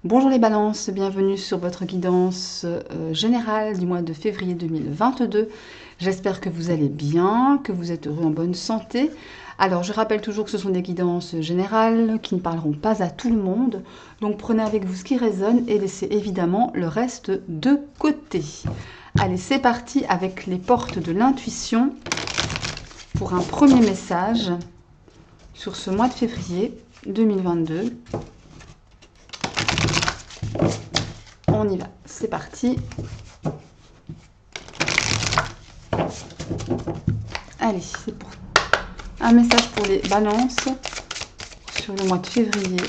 Bonjour les balances, bienvenue sur votre guidance générale du mois de février 2022. J'espère que vous allez bien, que vous êtes heureux en bonne santé. Alors je rappelle toujours que ce sont des guidances générales qui ne parleront pas à tout le monde. Donc prenez avec vous ce qui résonne et laissez évidemment le reste de côté. Allez, c'est parti avec les portes de l'intuition pour un premier message sur ce mois de février 2022. On y va, c'est parti. Allez, c'est pour un message pour les balances sur le mois de février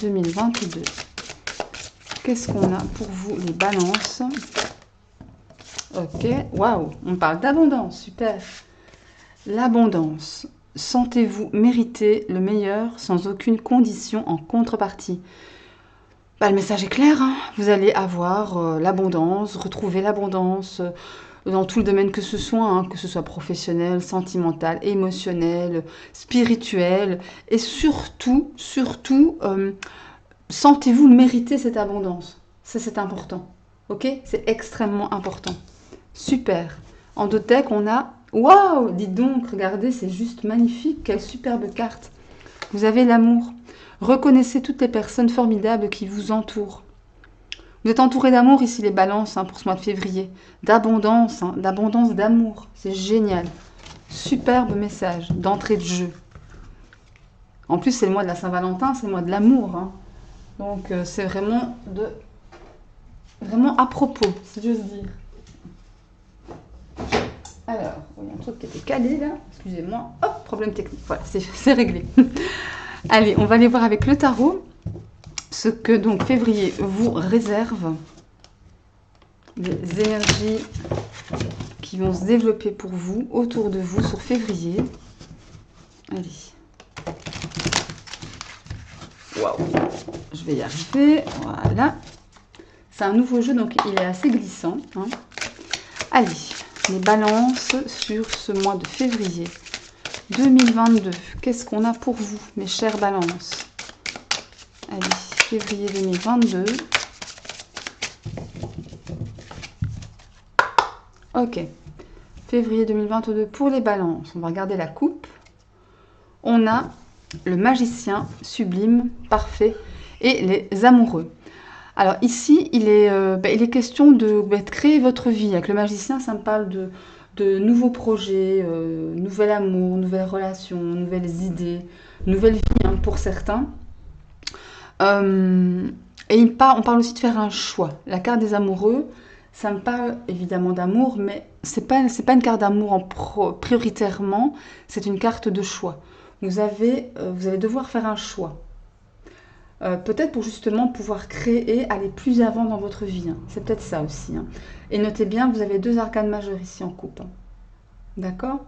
2022. Qu'est-ce qu'on a pour vous les balances? Ok, waouh, on parle d'abondance, super. L'abondance. Sentez-vous mériter le meilleur sans aucune condition en contrepartie. Bah, le message est clair, hein. Vous allez avoir l'abondance, retrouver l'abondance dans tout le domaine que ce soit professionnel, sentimental, émotionnel, spirituel, et surtout, sentez-vous mériter cette abondance. Ça, c'est important. Ok? C'est extrêmement important. Super. En deux decks, on a... Waouh! Dites donc, regardez, c'est juste magnifique. Quelle superbe carte. Vous avez l'amour. Reconnaissez toutes les personnes formidables qui vous entourent. Vous êtes entouré d'amour ici, les balances, pour ce mois de février. D'abondance, d'abondance d'amour. C'est génial. Superbe message d'entrée de jeu. En plus, c'est le mois de la Saint-Valentin, c'est le mois de l'amour. Donc, c'est vraiment à propos, si j'ose dire. Alors, il y a un truc qui était calé là. Excusez-moi. Hop, problème technique. Voilà, c'est réglé. Allez, on va aller voir avec le tarot ce que donc février vous réserve. Des énergies qui vont se développer pour vous, autour de vous, sur février. Allez. Waouh. Je vais y arriver. Voilà. C'est un nouveau jeu, donc il est assez glissant. Allez, les balances sur ce mois de février 2022. Qu'est-ce qu'on a pour vous, mes chères balances? Allez, février 2022. Ok. Février 2022 pour les balances. On va regarder la coupe. On a le magicien sublime, parfait, et les amoureux. Alors ici, il est question de créer votre vie. Avec le magicien, ça me parle de nouveaux projets, nouvel amour, nouvelles relations, nouvelles idées, nouvelle vie pour certains. Et on parle aussi de faire un choix. La carte des amoureux, ça me parle évidemment d'amour, mais c'est pas une carte d'amour prioritairement, c'est une carte de choix. Vous allez devoir faire un choix. Peut-être pour justement pouvoir créer, aller plus avant dans votre vie. C'est peut-être ça aussi. Et notez bien, vous avez 2 arcanes majeures ici en coupe. D'accord?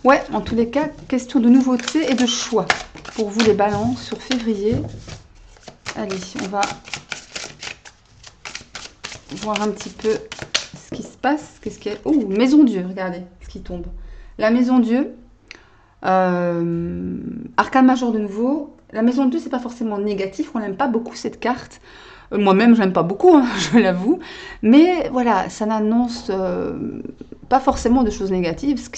Ouais, en tous les cas, question de nouveauté et de choix. Pour vous les balances sur février. Allez, on va voir un petit peu ce qui se passe. Qu'est-ce qu'il y a? Oh, Maison Dieu, regardez ce qui tombe. La Maison Dieu. Arcane majeur de nouveau. La Maison Dieu, c'est pas forcément négatif. On n'aime pas beaucoup cette carte. Moi-même, je l'aime pas beaucoup, je l'avoue. Mais voilà, ça n'annonce pas forcément de choses négatives.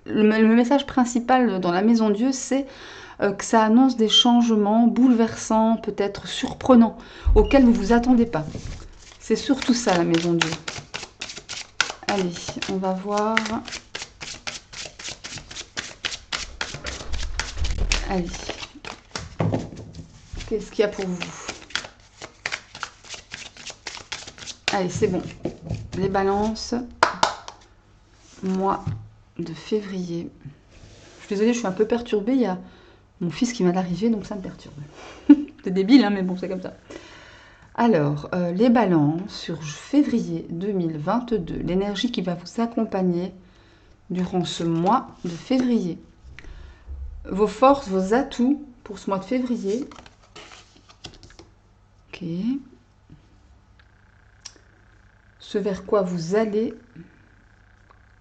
Le message principal dans la Maison Dieu, c'est que ça annonce des changements bouleversants, peut-être surprenants, auxquels vous vous attendez pas. C'est surtout ça, la Maison Dieu. Allez, on va voir. Allez. Qu'est-ce qu'il y a pour vous? Allez, c'est bon. Les balances. Mois de février. Je suis désolée, je suis un peu perturbée. Il y a mon fils qui vient d'arriver, donc ça me perturbe. C'est débile, mais bon, c'est comme ça. Alors, les balances sur février 2022. L'énergie qui va vous accompagner durant ce mois de février. Vos forces, vos atouts pour ce mois de février. Ok. Ce vers quoi vous allez.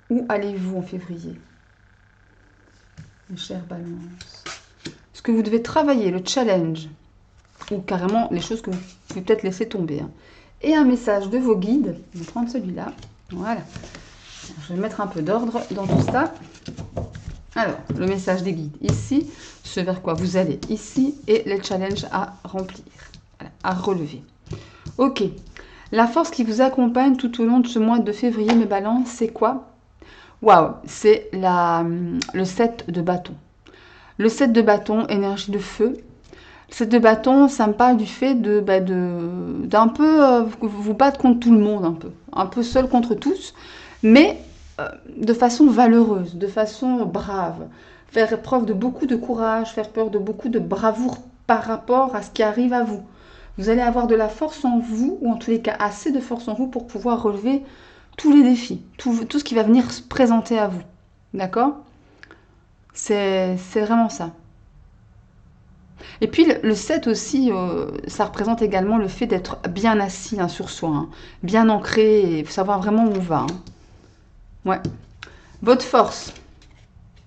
Où allez-vous en février, mes chères balances? Ce que vous devez travailler, le challenge. ou carrément les choses que vous pouvez peut-être laisser tomber. Hein. Et un message de vos guides. Je vais prendre celui-là. Voilà. Je vais mettre un peu d'ordre dans tout ça. Alors, le message des guides ici, ce vers quoi vous allez ici et les challenges à remplir, voilà, à relever. Ok. La force qui vous accompagne tout au long de ce mois de février, mes balances, c'est quoi? Waouh, c'est le 7 de bâton. Le 7 de bâton, énergie de feu. Le 7 de bâton, ça me parle du fait d'un peu vous battre contre tout le monde, un peu seul contre tous, mais de façon valeureuse, de façon brave. Faire preuve de beaucoup de courage, faire preuve de beaucoup de bravoure par rapport à ce qui arrive à vous. Vous allez avoir de la force en vous, ou en tous les cas assez de force en vous pour pouvoir relever tous les défis, tout ce qui va venir se présenter à vous. D'accord? C'est vraiment ça. Et puis le 7 aussi, ça représente également le fait d'être bien assis hein, sur soi, hein, bien ancré et savoir vraiment où on va. Hein. Ouais. Votre force.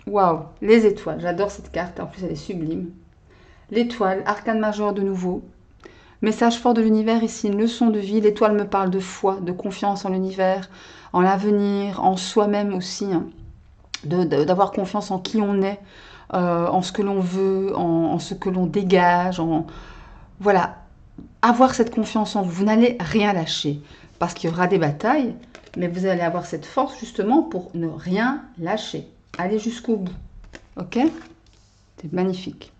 Waouh, les étoiles. J'adore cette carte, en plus elle est sublime. L'étoile, arcane majeur de nouveau. Message fort de l'univers ici, une leçon de vie. L'étoile me parle de foi, de confiance en l'univers, en l'avenir, en soi-même aussi. Hein. D'avoir confiance en qui on est, en ce que l'on veut, en ce que l'on dégage. Voilà, avoir cette confiance en vous. Vous n'allez rien lâcher parce qu'il y aura des batailles, mais vous allez avoir cette force justement pour ne rien lâcher. Aller jusqu'au bout. Ok? C'est magnifique.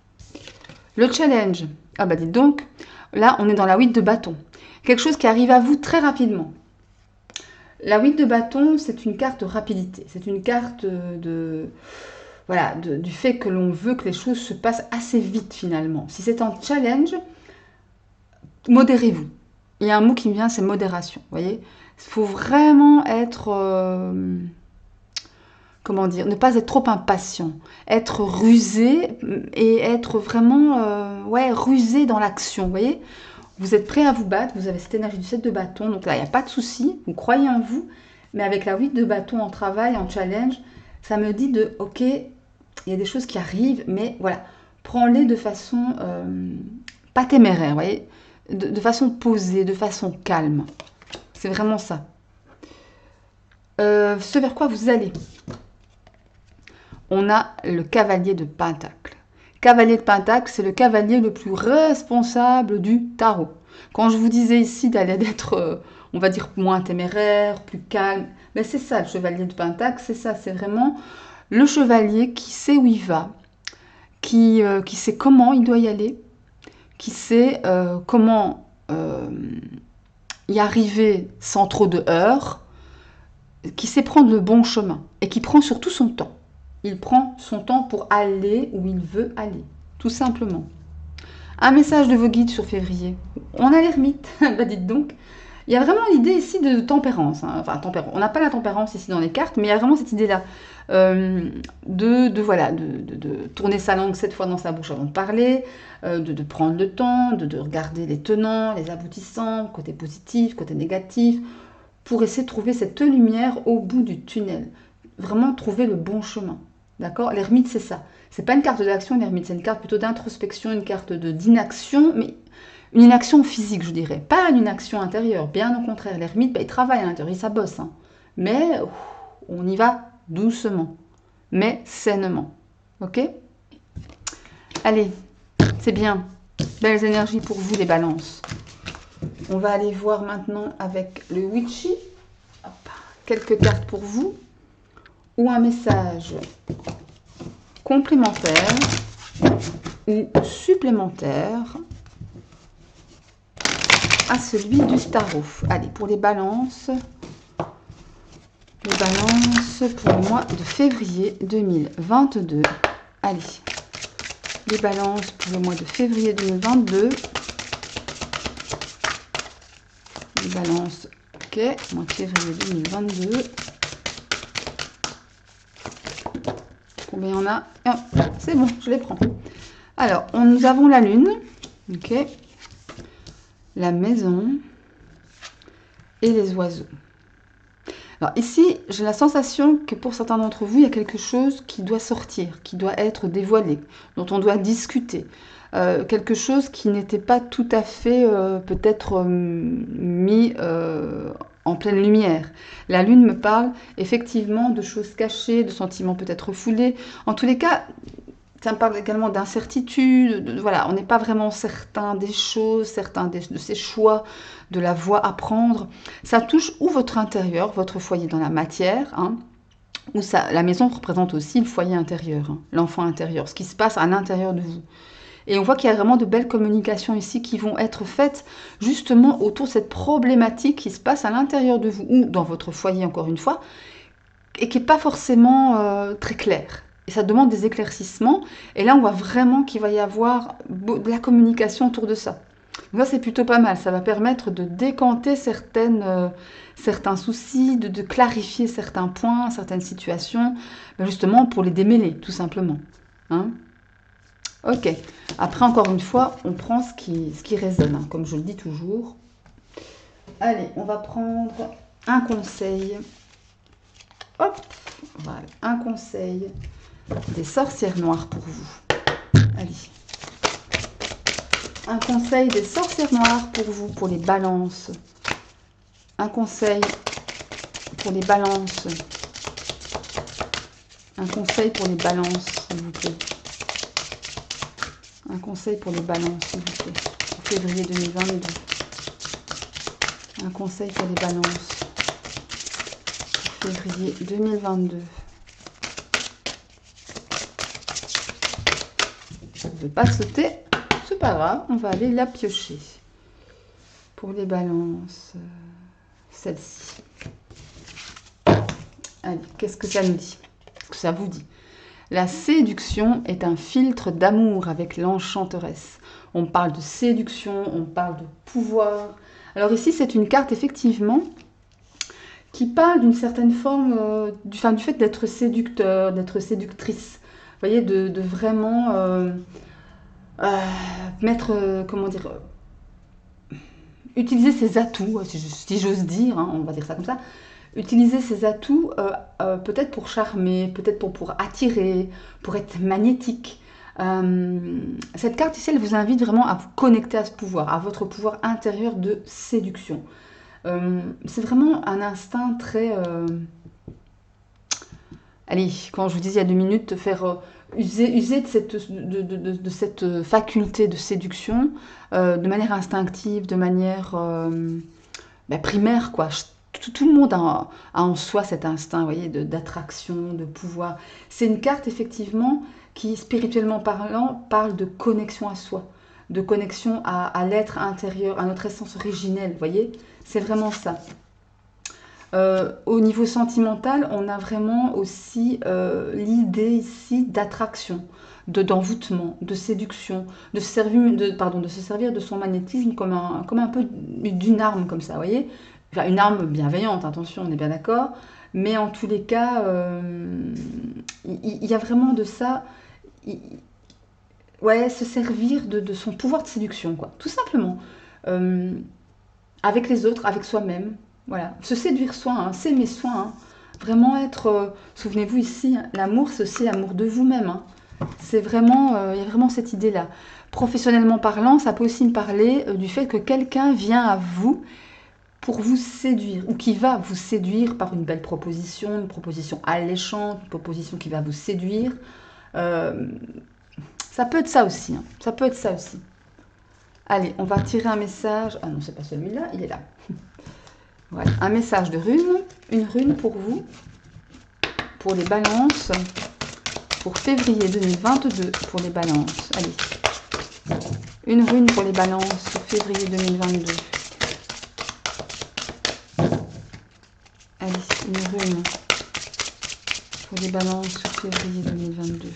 Le challenge. Ah bah dites donc, là on est dans la 8 de bâton. Quelque chose qui arrive à vous très rapidement. La 8 de bâton, c'est une carte de rapidité. C'est une carte du fait que l'on veut que les choses se passent assez vite finalement. Si c'est un challenge, modérez-vous. Il y a un mot qui me vient, c'est modération. Vous voyez, il faut vraiment être, comment dire, ne pas être trop impatient, être rusé et être vraiment, rusé dans l'action. Vous voyez, vous êtes prêt à vous battre, vous avez cette énergie du 7 de bâton, donc là, il n'y a pas de souci, vous croyez en vous, mais avec la 8 de bâton en travail, en challenge, ça me dit de, ok, il y a des choses qui arrivent, mais voilà, prends-les de façon pas téméraire, vous voyez, de façon posée, de façon calme. C'est vraiment ça. Ce vers quoi vous allez. On a le cavalier de Pentacle. Cavalier de Pentacle, c'est le cavalier le plus responsable du tarot. Quand je vous disais ici d'aller d'être, on va dire, moins téméraire, plus calme, mais c'est ça le chevalier de Pentacle, c'est ça, c'est vraiment le chevalier qui sait où il va, qui sait comment il doit y aller, qui sait comment y arriver sans trop de heurts, qui sait prendre le bon chemin et qui prend surtout son temps. Il prend son temps pour aller où il veut aller, tout simplement. Un message de vos guides sur février. On a l'ermite, bah dites donc. Il y a vraiment l'idée ici de tempérance. Hein. Enfin, tempérance. On n'a pas la tempérance ici dans les cartes, mais il y a vraiment cette idée-là de tourner sa langue 7 fois dans sa bouche avant de parler, de prendre le temps, de regarder les tenants, les aboutissants, côté positif, côté négatif, pour essayer de trouver cette lumière au bout du tunnel. Vraiment trouver le bon chemin. D'accord? L'ermite, c'est ça. C'est pas une carte d'action, l'ermite, c'est une carte plutôt d'introspection, une carte d'inaction, mais une inaction physique, je dirais. Pas une inaction intérieure, bien au contraire. L'ermite, il travaille à l'intérieur, ça bosse. Hein. Mais on y va doucement, mais sainement. Ok? Allez, c'est bien. Belles énergies pour vous, les balances. On va aller voir maintenant avec le Witchy. Hop, quelques cartes pour vous. Ou un message complémentaire ou supplémentaire à celui du tarot. Allez, pour les balances pour le mois de février 2022. Allez, les balances pour le mois de février 2022. Les balances, ok, mois de février 2022. Combien il y en a? Ah, c'est bon, je les prends. Alors, nous avons la lune, ok, la maison et les oiseaux. Alors ici, j'ai la sensation que pour certains d'entre vous, il y a quelque chose qui doit sortir, qui doit être dévoilé, dont on doit discuter. quelque chose qui n'était pas tout à fait peut-être mis en pleine lumière. La lune me parle effectivement de choses cachées, de sentiments peut-être refoulés. En tous les cas, ça me parle également d'incertitude. Voilà, on n'est pas vraiment certain des choses, certain de ses choix, de la voie à prendre. Ça touche ou votre intérieur, votre foyer dans la matière, hein, ou ça, la maison représente aussi le foyer intérieur, hein, l'enfant intérieur, ce qui se passe à l'intérieur de vous. Et on voit qu'il y a vraiment de belles communications ici qui vont être faites justement autour de cette problématique qui se passe à l'intérieur de vous ou dans votre foyer, encore une fois, et qui n'est pas forcément très claire. Et ça demande des éclaircissements. Et là, on voit vraiment qu'il va y avoir de la communication autour de ça. Donc ça, c'est plutôt pas mal. Ça va permettre de décanter certains soucis, de clarifier certains points, certaines situations, justement pour les démêler, tout simplement. Hein? Ok. Après, encore une fois, on prend ce qui résonne, hein, comme je le dis toujours. Allez, on va prendre un conseil. Hop, voilà, un conseil des sorcières noires pour vous. Allez. Un conseil des sorcières noires pour vous, pour les balances. Un conseil pour les balances. Un conseil pour les balances, s'il vous plaît. Un conseil pour les balances, s'il vous plaît. En février 2022. Un conseil pour les balances. En février 2022. Ça ne veut pas sauter. C'est pas grave, on va aller la piocher. Pour les balances, celle-ci. Allez, qu'est-ce que ça nous dit? Qu'est-ce que ça vous dit? La séduction est un filtre d'amour avec l'enchanteresse. On parle de séduction, on parle de pouvoir. Alors ici, c'est une carte, effectivement, qui parle d'une certaine forme, du fait d'être séducteur, d'être séductrice. Vous voyez, de vraiment mettre, comment dire, utiliser ses atouts, si j'ose dire, hein, on va dire ça comme ça, utiliser ses atouts peut-être pour charmer, peut-être pour attirer, pour être magnétique. Cette carte ici, elle vous invite vraiment à vous connecter à ce pouvoir, à votre pouvoir intérieur de séduction. C'est vraiment un instinct très... Allez, quand je vous disais il y a 2 minutes, faire user de cette faculté de séduction de manière instinctive, de manière primaire, quoi. Tout le monde a en soi cet instinct, vous voyez, d'attraction, de pouvoir. C'est une carte, effectivement, qui, spirituellement parlant, parle de connexion à soi, de connexion à l'être intérieur, à notre essence originelle, vous voyez. C'est vraiment ça. Au niveau sentimental, on a vraiment aussi l'idée ici d'attraction, d'envoûtement, de séduction, de se servir de son magnétisme comme un peu d'une arme comme ça, vous voyez. Enfin, une arme bienveillante, attention, on est bien d'accord. Mais en tous les cas, il y a vraiment de ça. Ouais, se servir de son pouvoir de séduction, quoi. Tout simplement. Avec les autres, avec soi-même. Voilà, se séduire soi, hein, s'aimer soi, hein. Vraiment être, souvenez-vous ici, l'amour, c'est aussi l'amour de vous-même, hein. C'est vraiment, il y a vraiment cette idée-là. Professionnellement parlant, ça peut aussi me parler du fait que quelqu'un vient à vous pour vous séduire, ou qui va vous séduire par une belle proposition, une proposition alléchante, une proposition qui va vous séduire. Ça peut être ça aussi, hein. Ça peut être ça aussi. Allez, on va tirer un message. Ah non, c'est pas celui-là, il est là. Voilà, un message de rune, une rune pour vous, pour les balances, pour février 2022, pour les balances. Allez, une rune pour les balances, février 2022. Allez, une rune pour les balances, février 2022.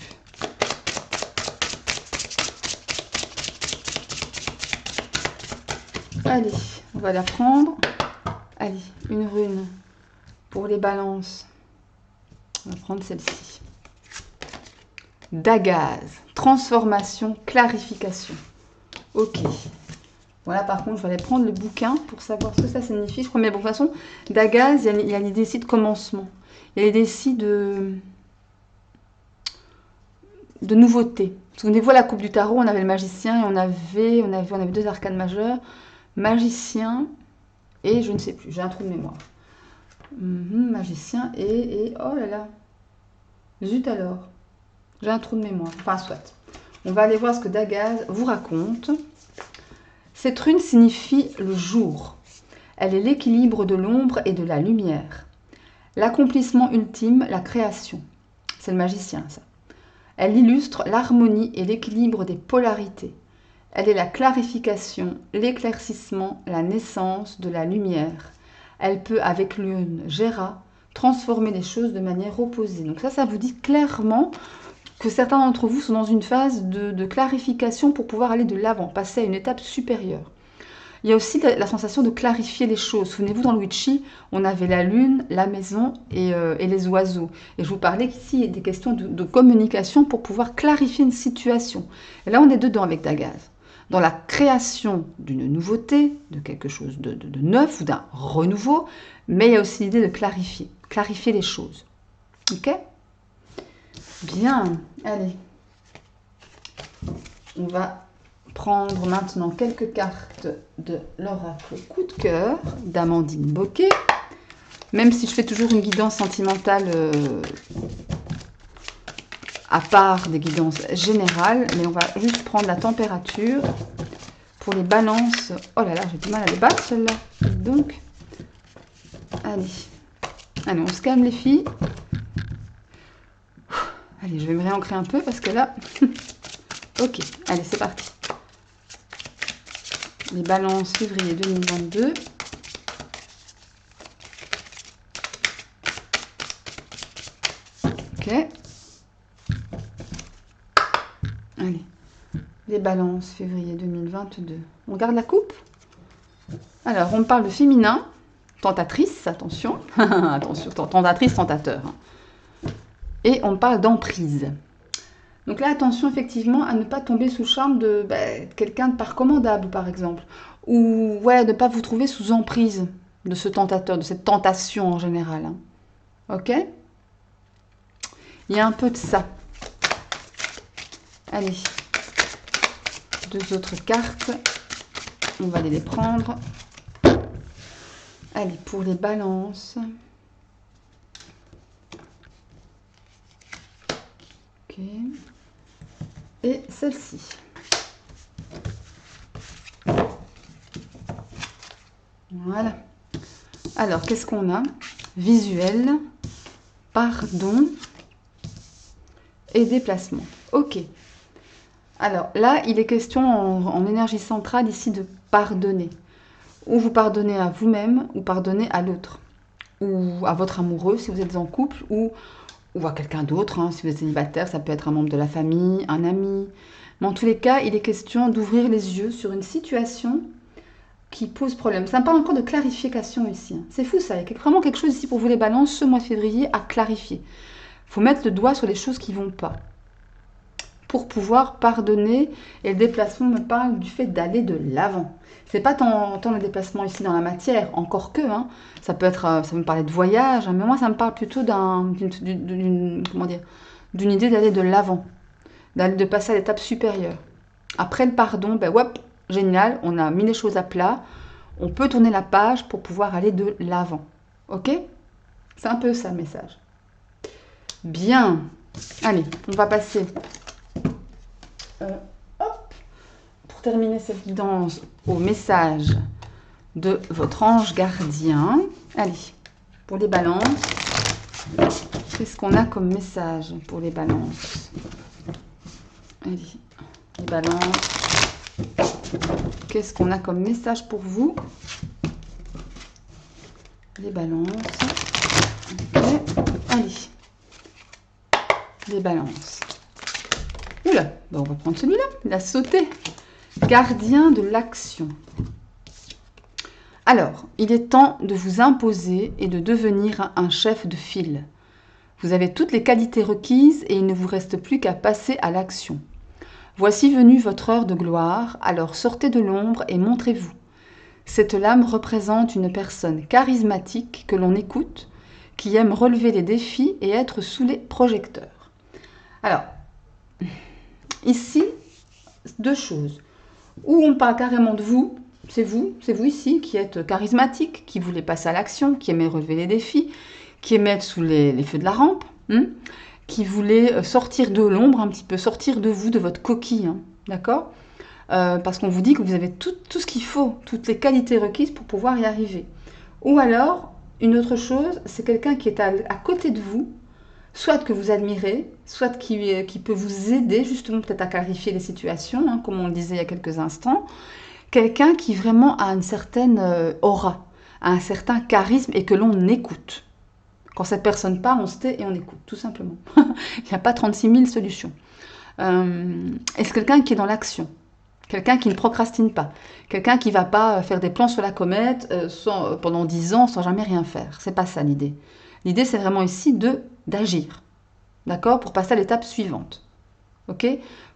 Allez, on va la prendre. Allez, une rune pour les balances. On va prendre celle-ci. Dagaz, transformation, clarification. Ok. Voilà, par contre, je vais aller prendre le bouquin pour savoir ce que ça signifie. Je crois, mais bon, de toute façon, Dagaz, il y a l'idée ici de commencement. Il y a l'idée ici de nouveautés. Souvenez-vous, à la coupe du tarot, on avait le magicien et on avait deux arcanes majeures. Magicien et je ne sais plus, j'ai un trou de mémoire. Magicien et... Oh là là. Zut alors. J'ai un trou de mémoire. Enfin, soit. On va aller voir ce que Dagaz vous raconte. Cette rune signifie le jour. Elle est l'équilibre de l'ombre et de la lumière. L'accomplissement ultime, la création. C'est le magicien, ça. Elle illustre l'harmonie et l'équilibre des polarités. Elle est la clarification, l'éclaircissement, la naissance de la lumière. Elle peut, avec l'une Gera, transformer les choses de manière opposée. Donc ça vous dit clairement que certains d'entre vous sont dans une phase de clarification pour pouvoir aller de l'avant, passer à une étape supérieure. Il y a aussi la sensation de clarifier les choses. Souvenez-vous, dans le Witchy, on avait la lune, la maison et les oiseaux. Et je vous parlais qu'ici, il y a des questions de communication pour pouvoir clarifier une situation. Et là, on est dedans avec Dagaz. Dans la création d'une nouveauté, de quelque chose de neuf ou d'un renouveau, mais il y a aussi l'idée de clarifier les choses. Ok? Bien, allez. On va prendre maintenant quelques cartes de l'oracle coup de cœur d'Amandine Bocquet. Même si je fais toujours une guidance sentimentale à part des guidances générales, mais on va juste prendre la température pour les balances. Oh là là, j'ai du mal à les battre celle-là. Donc, allez, on se calme les filles. Allez, je vais me réancrer un peu parce que là... Ok, allez, c'est parti. Les balances février 2022. Ok. Allez, les balances février 2022. On garde la coupe. Alors, on parle de féminin, tentatrice, attention. Attention, tentatrice, tentateur. Et on parle d'emprise. Donc là, attention effectivement à ne pas tomber sous le charme de quelqu'un de pas recommandable, par exemple. Ou ouais, de ne pas vous trouver sous emprise de ce tentateur, de cette tentation en général. Hein. Ok? Il y a un peu de ça. Allez. Deux autres cartes. On va aller les prendre. Allez, pour les balances. Ok. Et celle-ci. Voilà. Alors, qu'est-ce qu'on a? Visuel, pardon et déplacement. Ok. Alors là, il est question en énergie centrale ici de pardonner. Ou vous pardonnez à vous-même, ou pardonnez à l'autre. Ou à votre amoureux si vous êtes en couple, ou à quelqu'un d'autre. Hein. Si vous êtes célibataire, ça peut être un membre de la famille, un ami. Mais en tous les cas, il est question d'ouvrir les yeux sur une situation qui pose problème. Ça me parle encore de clarification ici. Hein. C'est fou ça, il y a vraiment quelque chose ici pour vous les balances, ce mois de février, à clarifier. Il faut mettre le doigt sur les choses qui ne vont pas. Pour pouvoir pardonner, et le déplacement me parle du fait d'aller de l'avant. C'est pas tant le déplacement ici dans la matière, encore que, hein, ça peut me parler de voyage, hein, mais moi ça me parle plutôt d'une idée d'aller de l'avant, de passer à l'étape supérieure. Après le pardon, hop, génial, on a mis les choses à plat, on peut tourner la page pour pouvoir aller de l'avant. Ok? C'est un peu ça le message. Bien, allez, on va passer... pour terminer cette guidance au message de votre ange gardien. Allez, pour les balances, qu'est-ce qu'on a comme message pour les balances? Allez, les balances, qu'est-ce qu'on a comme message pour vous? Les balances, ok, allez, les balances. Oula, on va prendre celui-là, il a sauté. Gardien de l'action. Alors, il est temps de vous imposer et de devenir un chef de file. Vous avez toutes les qualités requises et il ne vous reste plus qu'à passer à l'action. Voici venue votre heure de gloire, alors sortez de l'ombre et montrez-vous. Cette lame représente une personne charismatique que l'on écoute, qui aime relever les défis et être sous les projecteurs. Alors, Ici, deux choses. Ou on parle carrément de vous, c'est vous ici qui êtes charismatique, qui voulez passer à l'action, qui aimez relever les défis, qui aimez être sous les feux de la rampe, qui voulez sortir de l'ombre un petit peu, sortir de vous, de votre coquille, d'accord? Parce qu'on vous dit que vous avez tout ce qu'il faut, toutes les qualités requises pour pouvoir y arriver. Ou alors, une autre chose, c'est quelqu'un qui est à côté de vous, soit que vous admirez, soit qui peut vous aider justement peut-être à clarifier les situations, comme on le disait il y a quelques instants. Quelqu'un qui vraiment a une certaine aura, a un certain charisme et que l'on écoute. Quand cette personne parle, on se tait et on écoute, tout simplement. Il n'y a pas 36 000 solutions. Et c'est quelqu'un qui est dans l'action. Quelqu'un qui ne procrastine pas. Quelqu'un qui ne va pas faire des plans sur la comète pendant 10 ans sans jamais rien faire. C'est pas ça l'idée. L'idée, c'est vraiment ici d'agir. D'accord? Pour passer à l'étape suivante. Ok?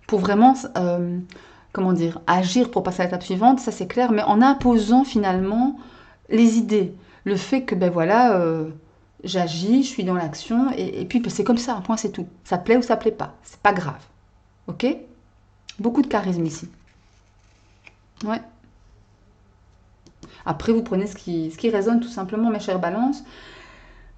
Pour vraiment, comment dire, agir pour passer à l'étape suivante, ça c'est clair, mais en imposant finalement les idées. Le fait que, ben voilà, j'agis, je suis dans l'action, et puis ben, c'est comme ça, un point c'est tout. Ça plaît ou ça plaît pas. C'est pas grave. Ok? Beaucoup de charisme ici. Ouais. Après, vous prenez ce qui résonne tout simplement, mes chères balances.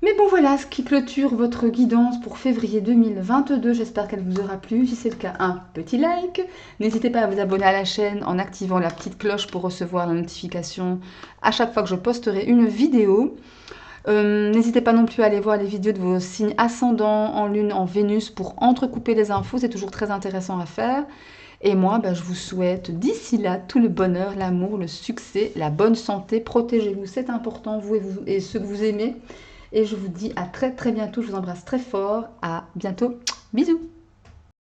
Mais bon, voilà ce qui clôture votre guidance pour février 2022. J'espère qu'elle vous aura plu. Si c'est le cas, un petit like. N'hésitez pas à vous abonner à la chaîne en activant la petite cloche pour recevoir la notification à chaque fois que je posterai une vidéo. N'hésitez pas non plus à aller voir les vidéos de vos signes ascendants en lune, en Vénus pour entrecouper les infos. C'est toujours très intéressant à faire. Et moi, je vous souhaite d'ici là tout le bonheur, l'amour, le succès, la bonne santé. Protégez-vous, c'est important, vous et ceux que vous aimez. Et je vous dis à très très bientôt. Je vous embrasse très fort. À bientôt. Bisous.